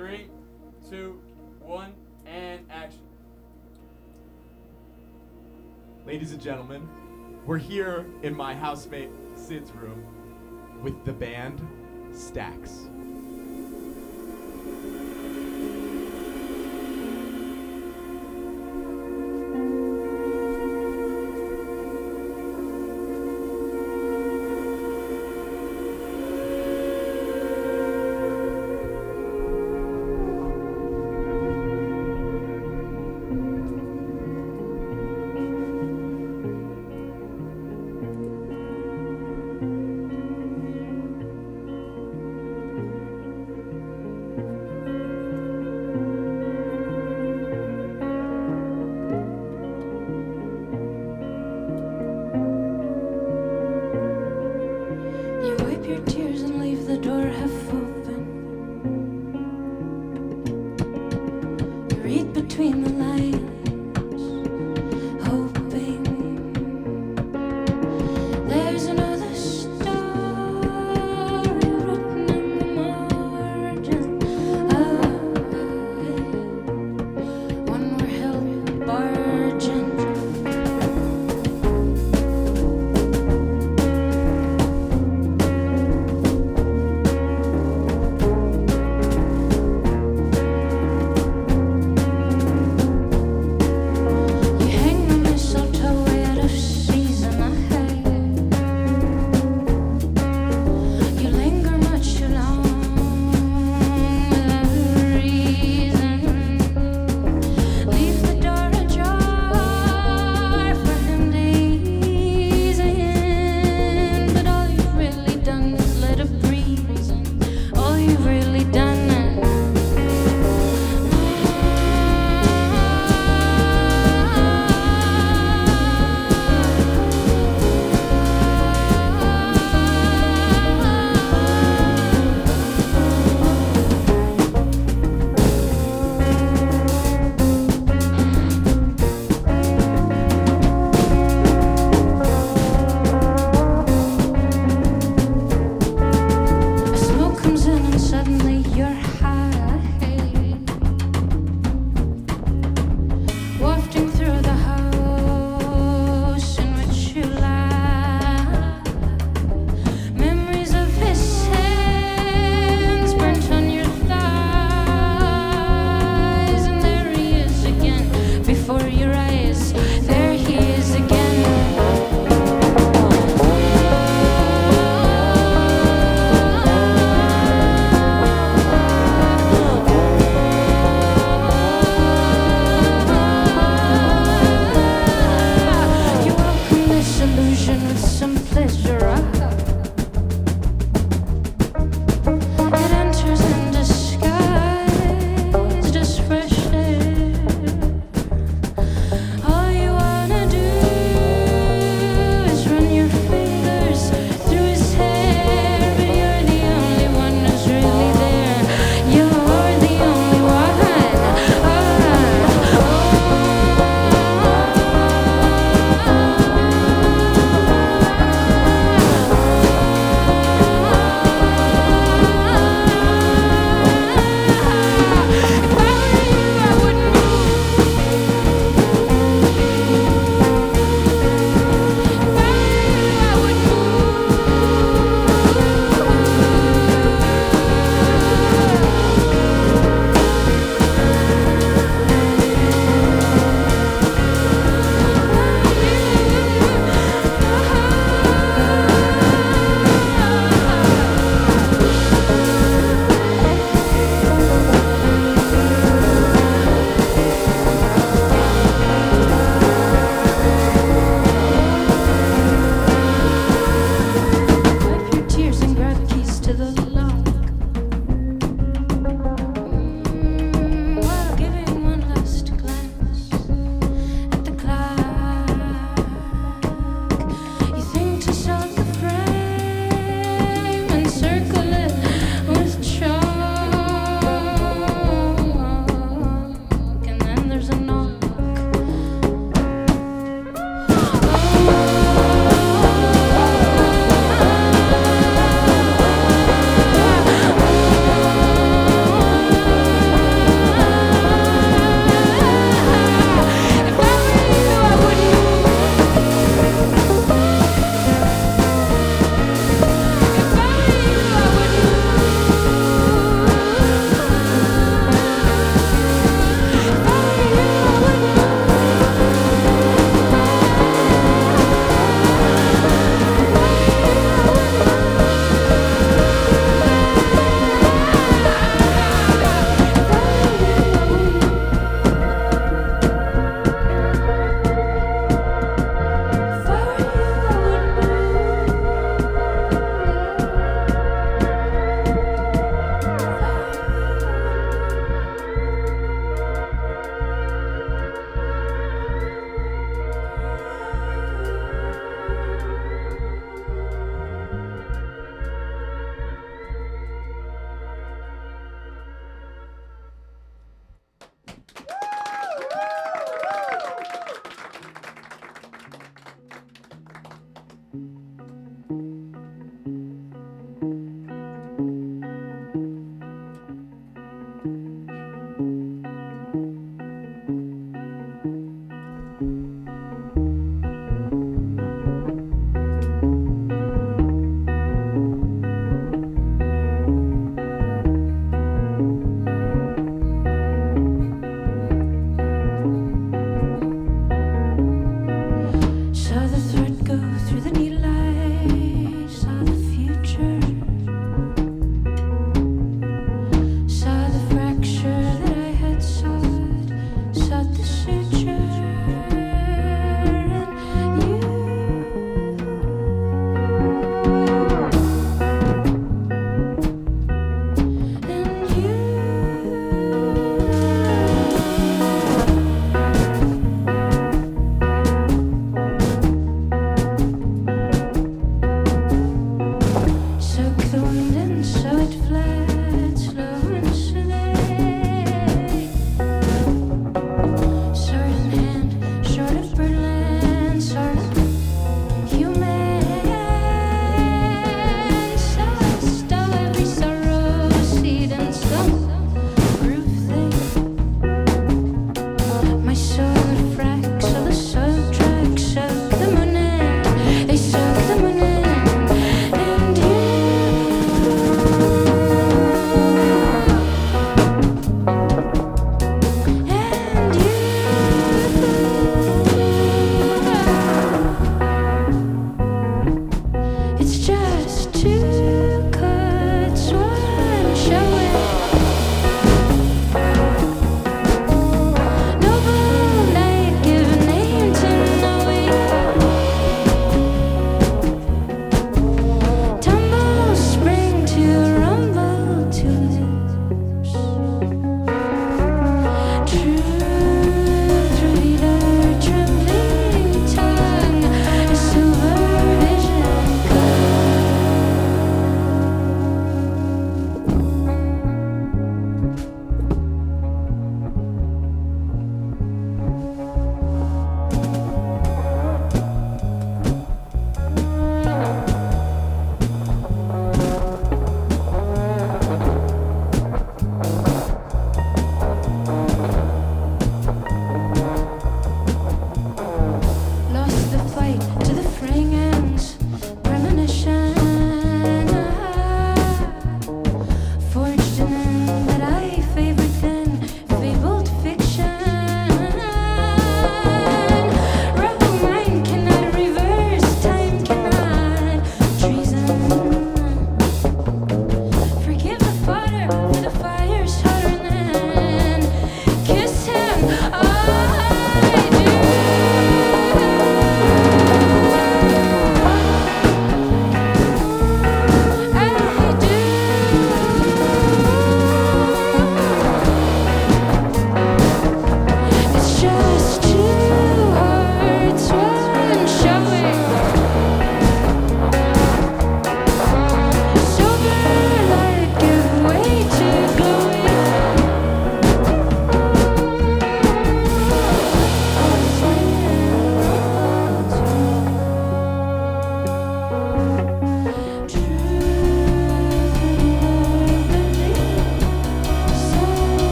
3, 2, 1, and action. Ladies and gentlemen, we're here in my housemate Sid's room with the band Stax.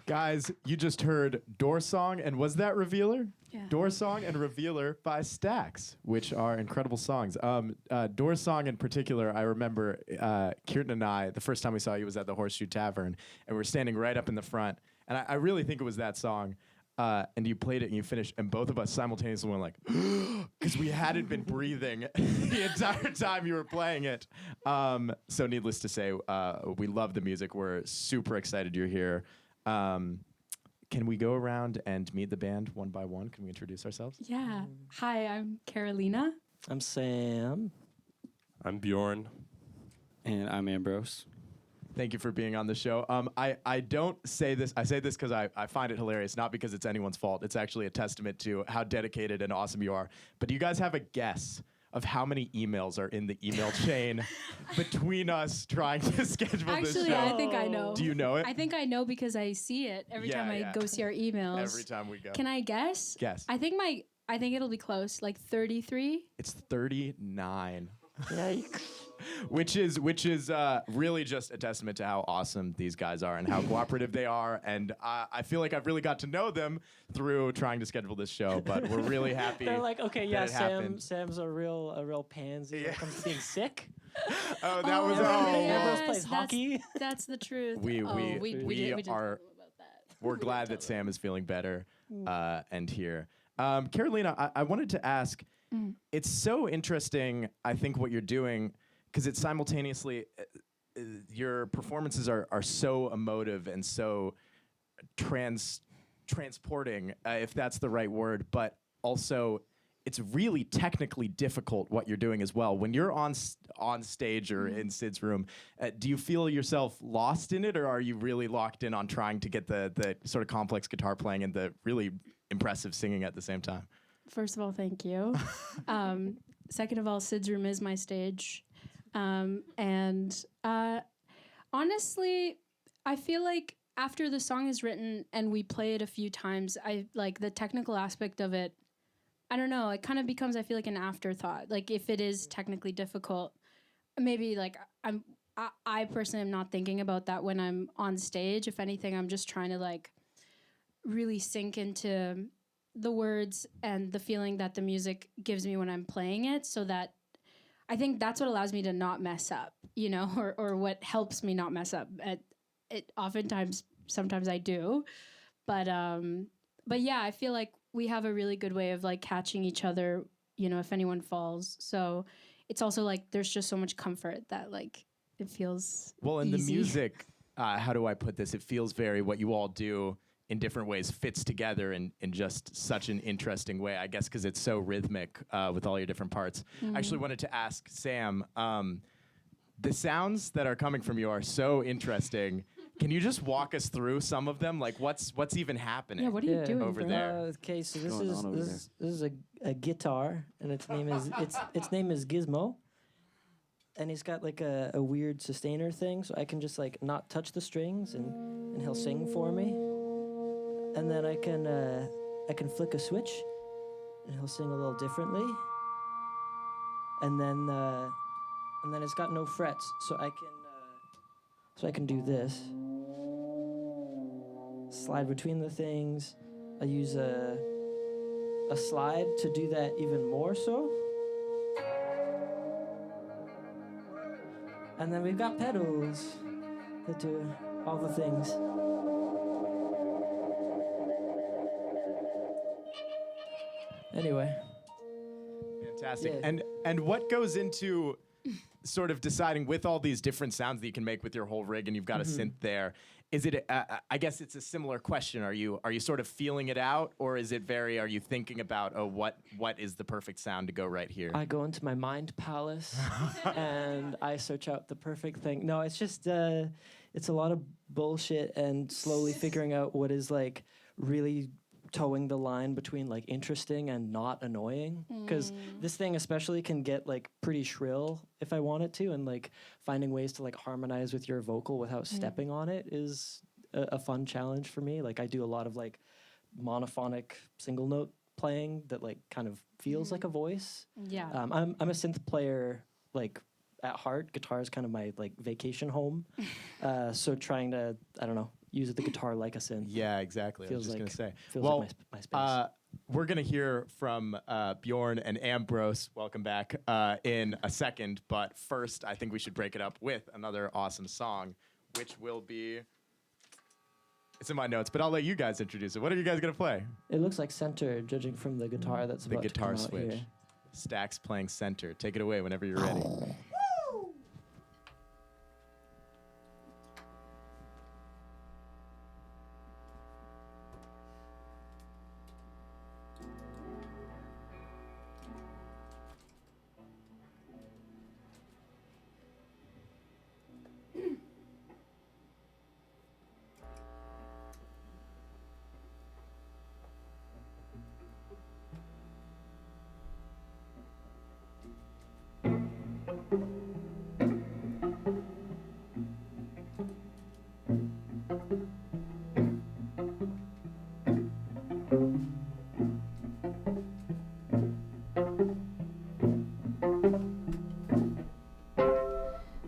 Guys, you just heard Door Song, and was that Revealer? Yeah. Door Song and Revealer by Stax, which are incredible songs. Door Song in particular, I remember Keertan and I, the first time we saw you was at the Horseshoe Tavern, and we were standing right up in the front, and I really think it was that song. And you played it and you finished, and both of us simultaneously went like, because we hadn't been breathing the entire time you were playing it. So needless to say, we love the music. We're super excited you're here. Can we go around and meet the band one by one? Can we introduce ourselves? Yeah. Hi, I'm Carolina. I'm Sam. I'm Bjorn. And I'm Ambrose. Thank you for being on the show. I don't say this. I say this because I find it hilarious, not because it's anyone's fault. It's actually a testament to how dedicated and awesome you are. But do you guys have a guess of how many emails are in the email chain between us trying to schedule this show? Actually, I think I know. Do you know it? I think I know because I see it every time I go see our emails. Every time we go. Can I guess? Guess. I think it'll be close, like 33. It's 39. Yikes. Which is really just a testament to how awesome these guys are and how cooperative they are. And I feel like I've really got to know them through trying to schedule this show. But we're really happy. They're like, okay, that yeah, it happened. Sam's a real pansy when it comes to being sick. Oh, that was Ambrose yes, plays hockey. That's the truth. We just are. talked about that. We're glad that Sam is feeling better and here. Carolina, I wanted to ask. It's so interesting. I think what you're doing. Because it's simultaneously, your performances are so emotive and so transporting, if that's the right word, but also it's really technically difficult what you're doing as well. When you're on stage or in Sid's room, do you feel yourself lost in it, or are you really locked in on trying to get the sort of complex guitar playing and the really impressive singing at the same time? First of all, thank you. Second of all, Sid's room is my stage. Honestly, I feel like after the song is written and we play it a few times, I like the technical aspect of it. I don't know. It kind of becomes, I feel like, an afterthought. Like if it is technically difficult, maybe like I personally am not thinking about that when I'm on stage. If anything, I'm just trying to like really sink into the words and the feeling that the music gives me when I'm playing it, so that I think that's what allows me to not mess up, you know, or what helps me not mess up. It oftentimes, sometimes I do, but yeah, I feel like we have a really good way of like catching each other, you know, if anyone falls. So it's also like there's just so much comfort that like it feels well. And easy. the music, how do I put this? It feels very what you all do in different ways fits together in just such an interesting way, I guess, because it's so rhythmic with all your different parts. I actually wanted to ask Sam, the sounds that are coming from you are so interesting. Can you just walk us through some of them? Like what's even happening? Yeah, what are you doing over bro? there? Okay, so this going on over is a guitar, and its name is Gizmo, and he's got like a weird sustainer thing, so I can just like not touch the strings, and he'll sing for me. And then I can flick a switch, and he'll sing a little differently. And then it's got no frets, so I can do this. Slide between the things. I use a slide to do that even more so. And then we've got pedals that do all the things. Anyway. Fantastic. Yeah. And what goes into sort of deciding with all these different sounds that you can make with your whole rig, and you've got a synth there? Is it? I guess it's a similar question. Are you sort of feeling it out, or is it very? Are you thinking about what is the perfect sound to go right here? I go into my mind palace and I search out the perfect thing. No, it's just it's a lot of bullshit and slowly figuring out what is like really towing the line between like interesting and not annoying, because this thing especially can get like pretty shrill if I want it to, and like finding ways to like harmonize with your vocal without stepping on it is a fun challenge for me. Like I do a lot of like monophonic single note playing that like kind of feels like a voice. Yeah. I'm a synth player like at heart. Guitar is kind of my like vacation home. So trying to, I don't know, use the guitar like a synth. Yeah, exactly. I was Feels just like- gonna say. Feels Well, like my space. we're gonna hear from Bjorn and Ambrose. Welcome back in a second, but first, I think we should break it up with another awesome song, which will be. It's in my notes, but I'll let you guys introduce it. What are you guys gonna play? It looks like center, judging from the guitar that's The about to guitar come out switch. here. Stax playing center. Take it away whenever you're ready.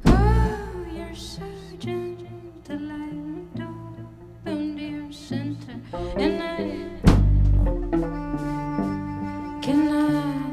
Oh, you're so gentle, I don't own your center, and I cannot.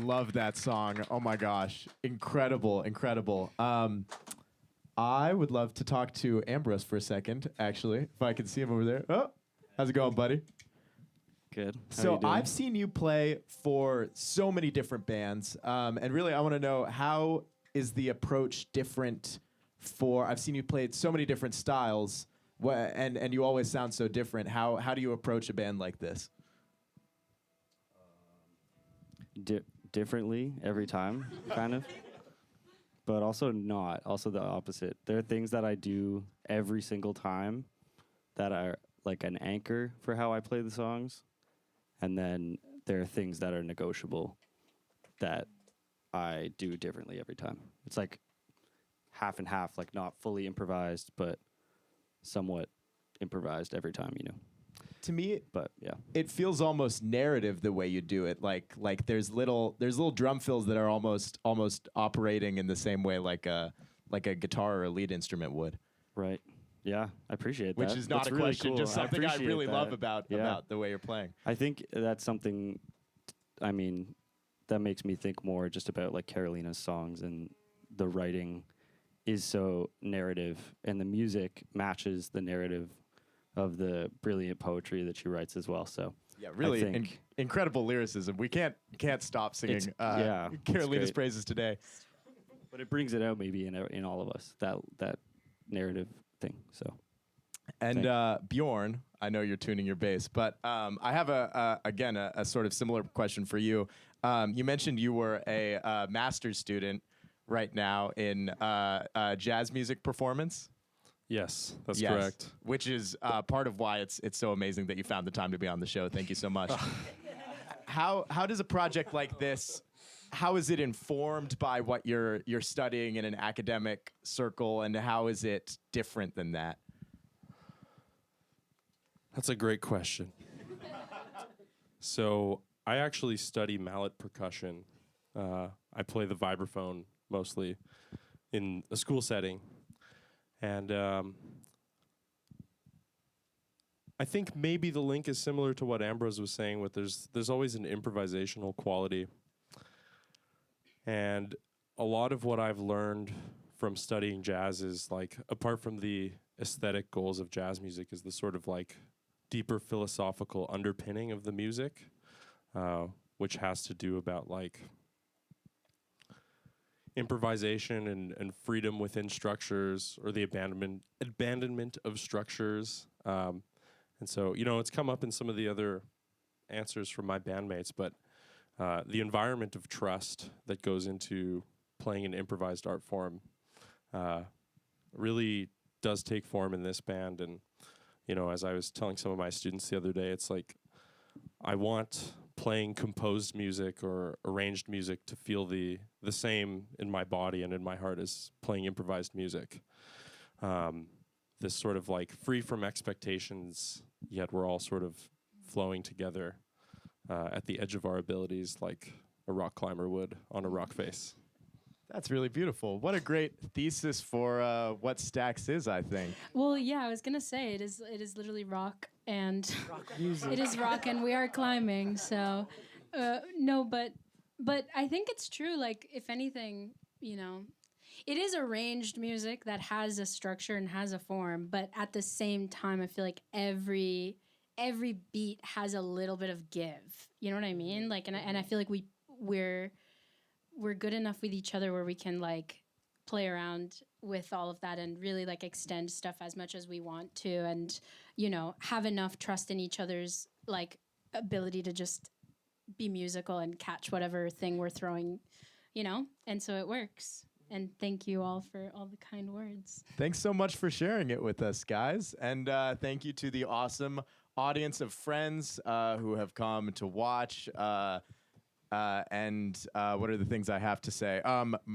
love that song. Oh my gosh. Incredible, incredible. I would love to talk to Ambrose for a second, actually, if I can see him over there. Oh, how's it going, buddy? Good. How So you doing? I've seen you play for so many different bands, and really I want to know, how is the approach different for? I've seen you play so many different styles, and you always sound so different. How do you approach a band like this? Differently every time, kind of. But also not. Also the opposite. There are things that I do every single time that are like an anchor for how I play the songs. And then there are things that are negotiable that I do differently every time. It's like half and half, like not fully improvised, but somewhat improvised every time, you know. To me, But yeah. it feels almost narrative the way you do it. Like there's little drum fills that are almost operating in the same way like a guitar or a lead instrument would. Right. Yeah, I appreciate that. Which is not That's a really question, cool. just something I appreciate really love that. about Yeah. the way you're playing. I think that's something, I mean, that makes me think more just about like Carolina's songs, and the writing is so narrative and the music matches the narrative of the brilliant poetry that she writes as well. So Yeah, really think- incredible lyricism. We can't stop singing yeah, it's Carolina's great. praises today. but it brings it out maybe in all of us, that narrative thing. So And Bjorn, I know you're tuning your bass, but I have a sort of similar question for you. You mentioned you were a master's student right now in jazz music performance. Yes, that's Yes, correct. which is part of why it's so amazing that you found the time to be on the show. Thank you so much. How does a project like this? How is it informed by what you're studying in an academic circle, and how is it different than that? That's a great question. So I actually study mallet percussion. I play the vibraphone mostly in a school setting. And I think maybe the link is similar to what Ambrose was saying, with there's always an improvisational quality. And a lot of what I've learned from studying jazz is, like, apart from the aesthetic goals of jazz music, is the sort of like deeper philosophical underpinning of the music, which has to do about like improvisation and freedom within structures, or the abandonment of structures. And so, you know, it's come up in some of the other answers from my bandmates, but the environment of trust that goes into playing an improvised art form really does take form in this band. And, you know, as I was telling some of my students the other day, it's like I want playing composed music or arranged music to feel the same in my body and in my heart as playing improvised music. This sort of like free from expectations, yet we're all sort of flowing together at the edge of our abilities, like a rock climber would on a rock face. That's really beautiful. What a great thesis for what Stax is, I think. Well, yeah, I was gonna say it is literally rock, and Music. it is rock, and we are climbing. So, no, but I think it's true. Like, if anything, you know, it is arranged music that has a structure and has a form, but at the same time, I feel like every beat has a little bit of give. You know what I mean? Like, and I feel like we're good enough with each other where we can like play around with all of that and really like extend stuff as much as we want to, and, you know, have enough trust in each other's like ability to just be musical and catch whatever thing we're throwing, you know? And so it works. And thank you all for all the kind words. Thanks so much for sharing it with us, guys. And thank you to the awesome audience of friends who have come to watch. And what are the things I have to say?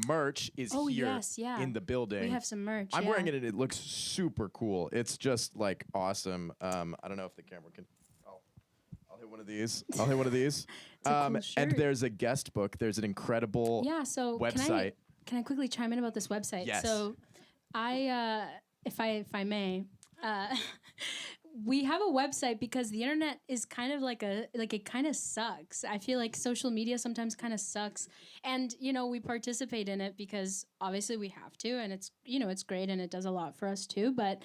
Merch is Oh, here yes, yeah. in the building. We have some merch. I'm yeah. wearing it and it looks super cool. It's just like awesome. I don't know if the camera can. I'll hit one of these. I'll hit one of these. It's a cool And shirt. there's a guest book. There's an incredible Yeah, so website. Can I quickly chime in about this website? Yes. So I, if I may, we have a website because the internet is kind of like it kind of sucks. I feel like social media sometimes kind of sucks, and we participate in it because obviously we have to, and it's it's great and it does a lot for us too. But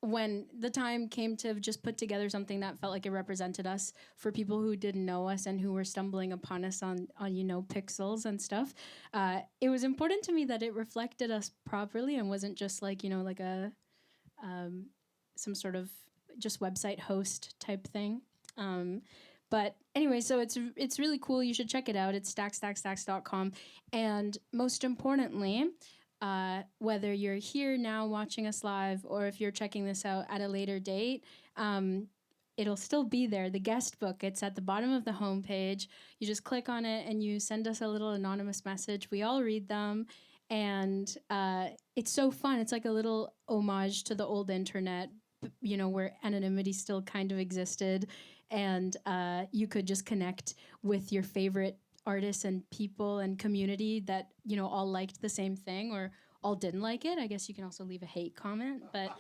when the time came to just put together something that felt like it represented us for people who didn't know us and who were stumbling upon us on pixels and stuff, it was important to me that it reflected us properly and wasn't just like like a some sort of just website host type thing. But anyway, so it's really cool. You should check it out. It's stackstackstacks.com. And most importantly, whether you're here now watching us live or if you're checking this out at a later date, it'll still be there. The guest book, it's at the bottom of the homepage. You just click on it and you send us a little anonymous message. We all read them. And it's so fun. It's like a little homage to the old internet, where anonymity still kind of existed. And you could just connect with your favorite artists and people and community that, all liked the same thing or all didn't like it. I guess you can also leave a hate comment, but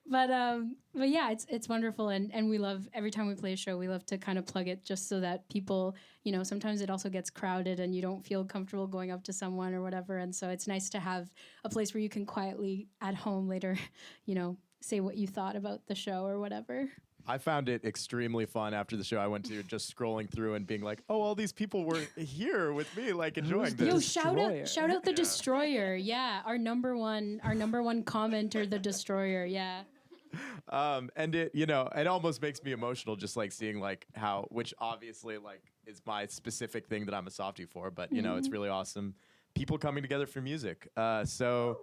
but yeah, it's wonderful, and we love every time we play a show. We love to kind of plug it just so that people, sometimes it also gets crowded and you don't feel comfortable going up to someone or whatever, and so it's nice to have a place where you can quietly at home later, say what you thought about the show or whatever. I found it extremely fun after the show. I went to just scrolling through and being like, oh, all these people were here with me, like enjoying this. Yo, shout out the Destroyer. Yeah, our number one commenter, the Destroyer. Yeah. And it, it almost makes me emotional just like seeing like how, which obviously like is my specific thing that I'm a softie for, but it's really awesome. People coming together for music. So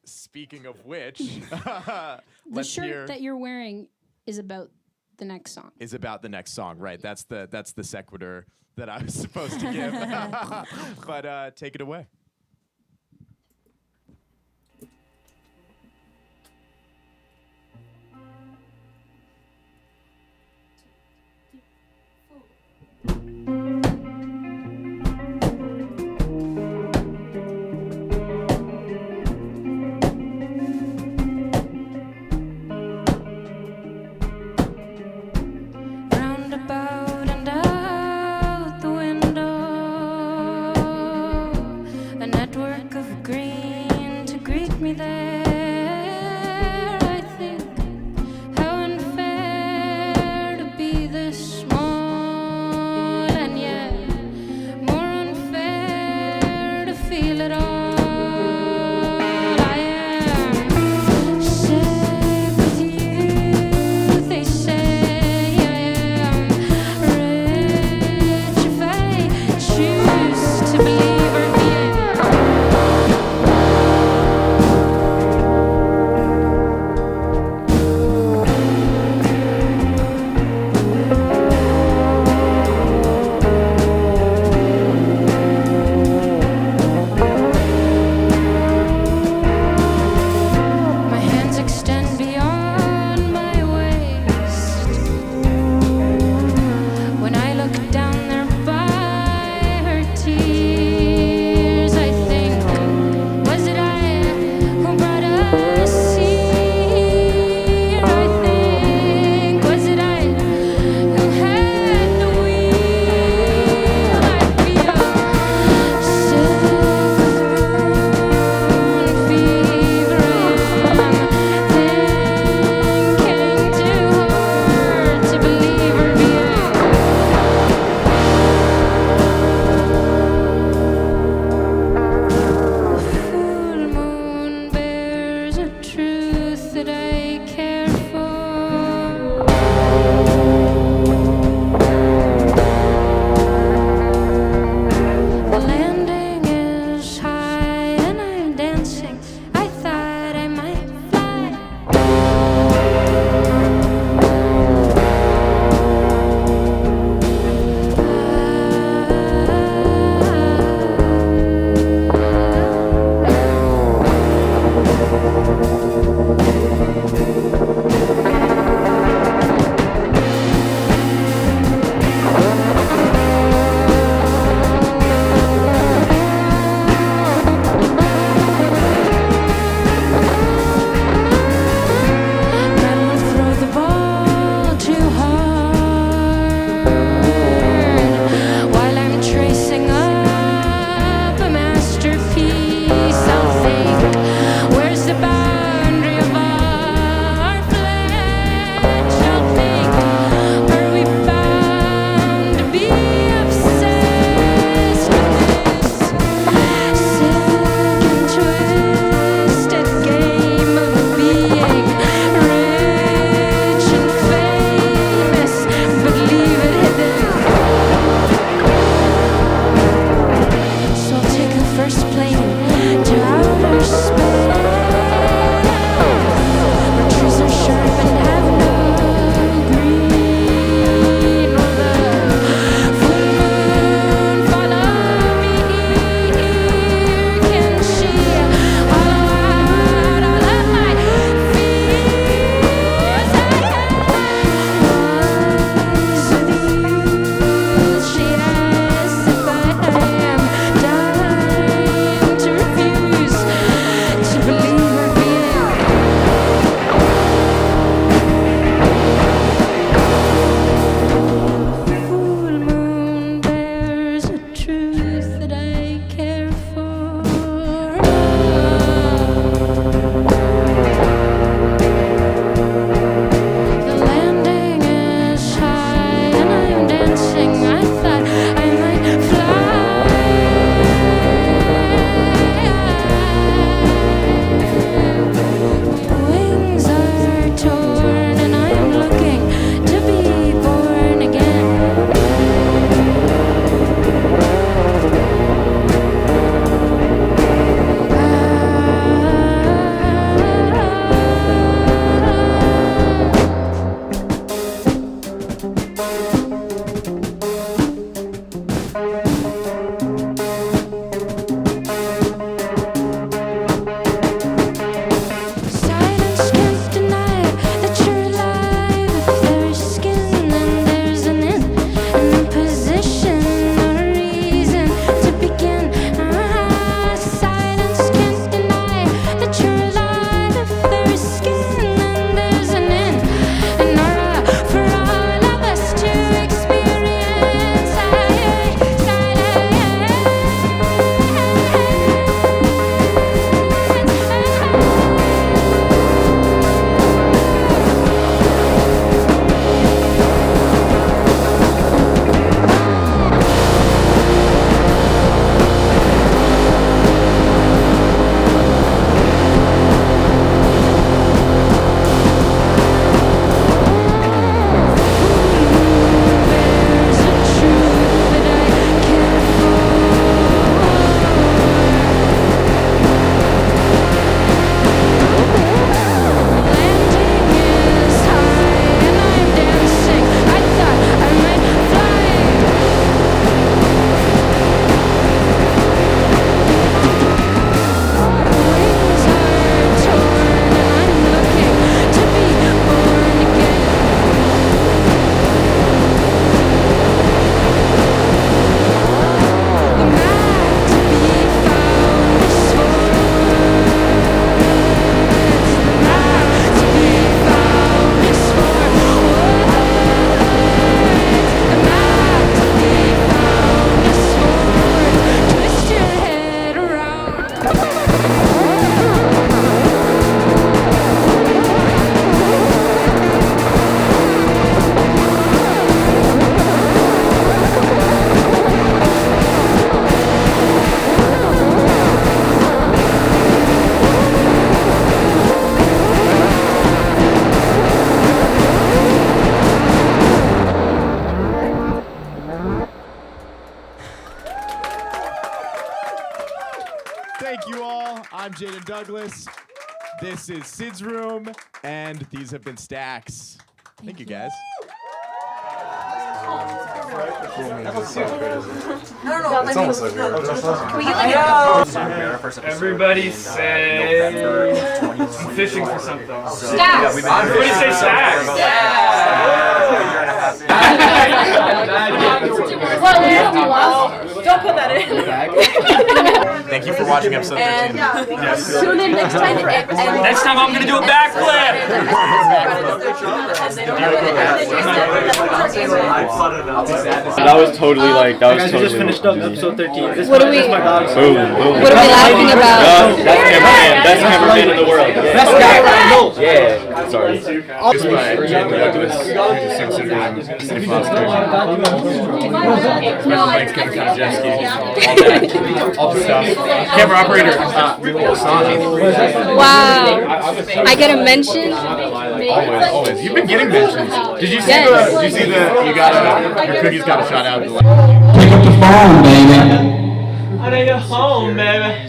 speaking of which, the shirt that you're wearing is about the next song. Is about the next song, right? That's the sequitur that I was supposed to give. But take it away. Thank you all. I'm Jaiden Douglas. This is Sid's Room, and these have been Stacks. Thank you, guys. Everybody say I'm fishing for something. Stacks. Everybody say stacks. Don't put that in. Thank you for watching episode 13. Tune in next time for Next time I'm gonna do a backflip. That was totally like that was totally. Just finished up episode 13. What are we? Boom, boom. What are we laughing about? That's cameraman. Best cameraman in the world. Best guy. Yeah. Sorry. Just by Jaiden Douglas. City Foster. Special thanks, Kevin Kanajeski. All the stuff. Camera operator. Rukhsana. Wow. I get a mention? Always. You've been getting mentions. Did you see you got your cookies got a shout out? Pick up the phone, baby. I need a home, baby.